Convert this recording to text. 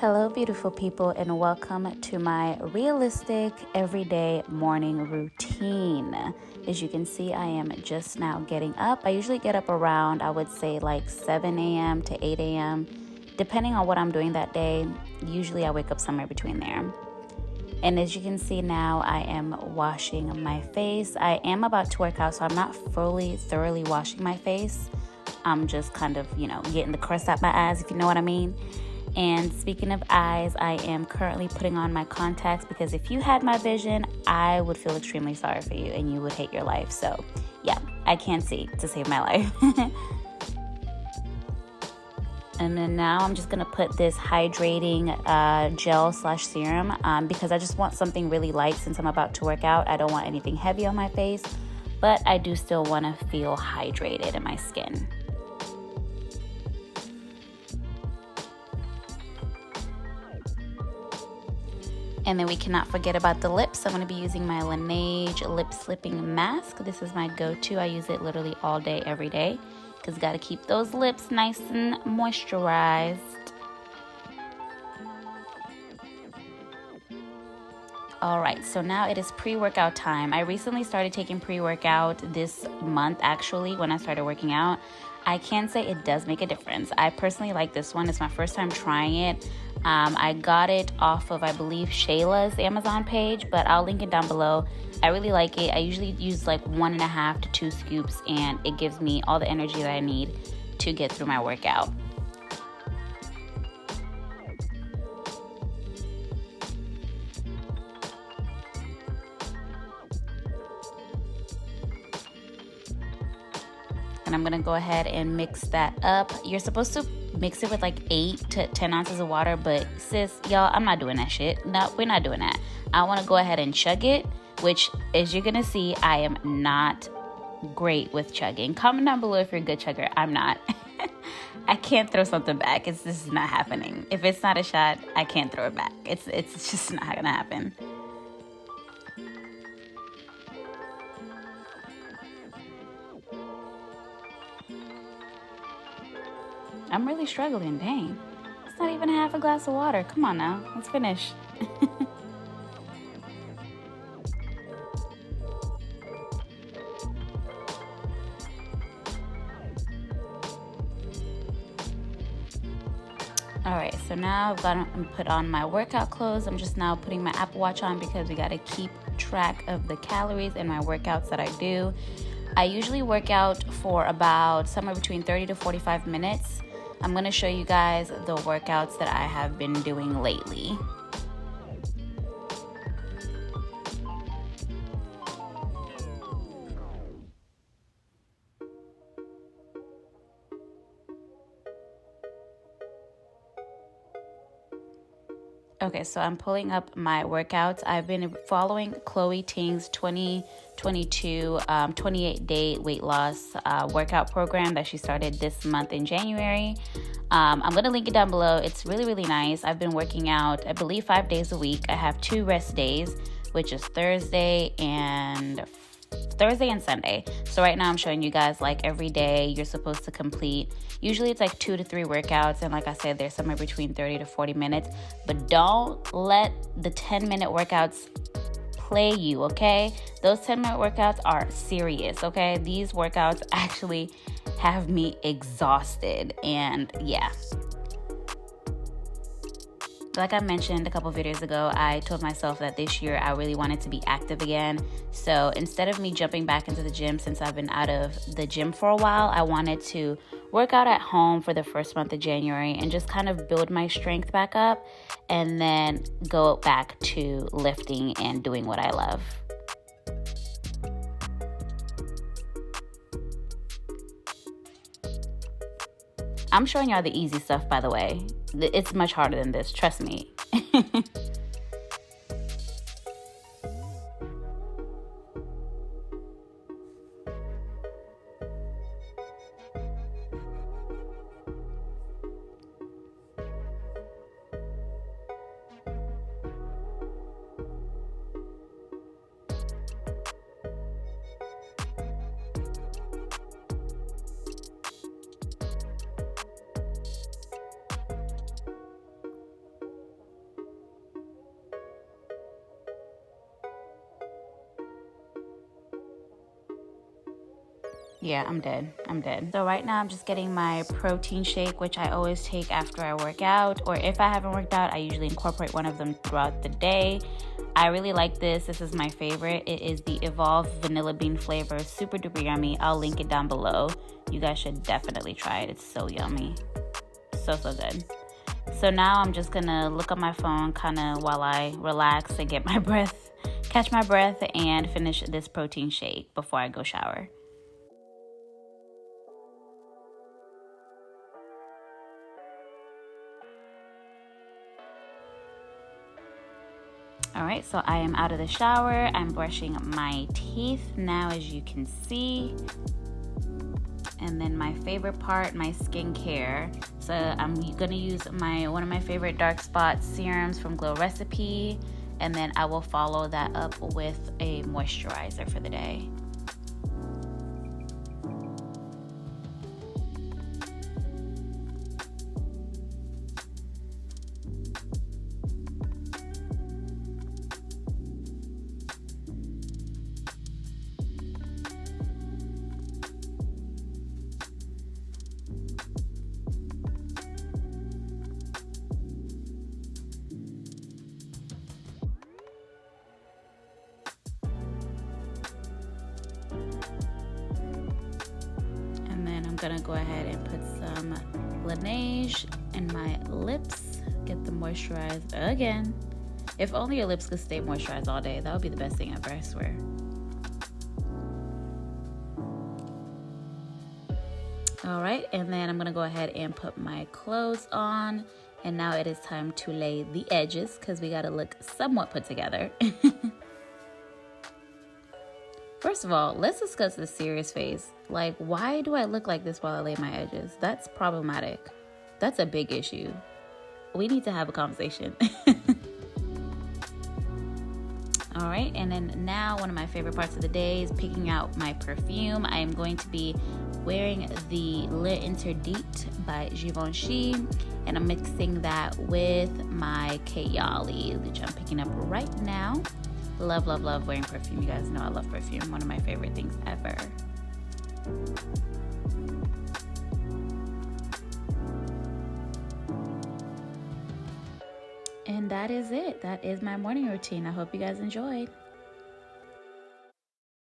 Hello, beautiful people, and welcome to my realistic everyday morning routine. As you can see, I am just now getting up. I usually get up around, I would say, like 7 a.m. to 8 a.m. Depending on what I'm doing that day. Usually I wake up somewhere between there. And as you can see now, I am washing my face. I am about to work out, so I'm not thoroughly washing my face. I'm just kind of, getting the crust out my eyes, if you know what I mean. And speaking of eyes, I am currently putting on my contacts because if you had my vision, I would feel extremely sorry for you and you would hate your life. So yeah, I can't see to save my life. And then now I'm just going to put this hydrating gel/serum because I just want something really light since I'm about to work out. I don't want anything heavy on my face, but I do still want to feel hydrated in my skin. And then we cannot forget about the lips. I'm going to be using my Laneige lip slipping mask. This is my go-to. I use it literally all day, every day, because got to keep those lips nice and moisturized. All right, so now it is pre-workout time. I recently started taking pre-workout this month, actually, when I started working out. I can say it does make a difference. I personally like this one. It's my first time trying it. I got it off of, I believe, Shayla's Amazon page, but I'll link it down below. I really like it. I usually use like 1.5 to 2 scoops, and it gives me all the energy that I need to get through my workout. And I'm gonna go ahead and mix that up. You're supposed to mix it with like 8 to 10 ounces of water, but sis, y'all, I'm not doing that shit. No, we're not doing that. I wanna go ahead and chug it, which, as you're gonna see, I am not great with chugging. Comment down below if you're a good chugger. I'm not. I can't throw something back. This is not happening. If it's not a shot, I can't throw it back. It's just not gonna happen. I'm really struggling, dang. It's not even half a glass of water. Come on now, let's finish. All right, so now I've got to put on my workout clothes. I'm just now putting my Apple Watch on because we got to keep track of the calories in my workouts that I do. I usually work out for about somewhere between 30 to 45 minutes. I'm going to show you guys the workouts that I have been doing lately. Okay, so I'm pulling up my workouts. I've been following Chloe Ting's 2022 28-day weight loss workout program that she started this month in January. I'm going to link it down below. It's really, really nice. I've been working out, I believe, 5 days a week. I have 2 rest days, which is Thursday and Sunday. So right now I'm showing you guys like every day you're supposed to complete. Usually it's like 2 to 3 workouts, and like I said, they're somewhere between 30 to 40 minutes. But don't let the 10-minute workouts play you, okay? Those 10-minute workouts are serious, okay? These workouts actually have me exhausted, and yeah. Like I mentioned a couple videos ago, I told myself that this year I really wanted to be active again. So instead of me jumping back into the gym since I've been out of the gym for a while, I wanted to work out at home for the first month of January and just kind of build my strength back up and then go back to lifting and doing what I love. I'm showing y'all the easy stuff, by the way. It's much harder than this, trust me. Yeah, I'm dead. I'm dead. So right now I'm just getting my protein shake, which I always take after I work out, or if I haven't worked out, I usually incorporate one of them throughout the day. I really like this. This is my favorite. It is the Evolve Vanilla Bean flavor. Super duper yummy. I'll link it down below. You guys should definitely try it. It's so yummy. So good. So now I'm just gonna look on my phone kind of while I relax and get my breath, catch my breath, and finish this protein shake before I go shower. All right, so I am out of the shower. I'm brushing my teeth now, as you can see. And then my favorite part, my skincare. So I'm gonna use one of my favorite dark spot serums from Glow Recipe. And then I will follow that up with a moisturizer for the day. Gonna go ahead and put some Laneige in my lips, get them moisturized again. If only your lips could stay moisturized all day, that would be the best thing ever, I swear. All right, and then I'm gonna go ahead and put my clothes on, and now it is time to lay the edges because we gotta look somewhat put together. First of all, let's discuss the serious face. Like, why do I look like this while I lay my edges? That's problematic. That's a big issue. We need to have a conversation. All right, and then now one of my favorite parts of the day is picking out my perfume. I am going to be wearing the L'Interdit by Givenchy, and I'm mixing that with my Kayali, which I'm picking up right now. Love wearing perfume. You guys know I love perfume. One of my favorite things ever. And that is it. That is my morning routine. I hope you guys enjoyed.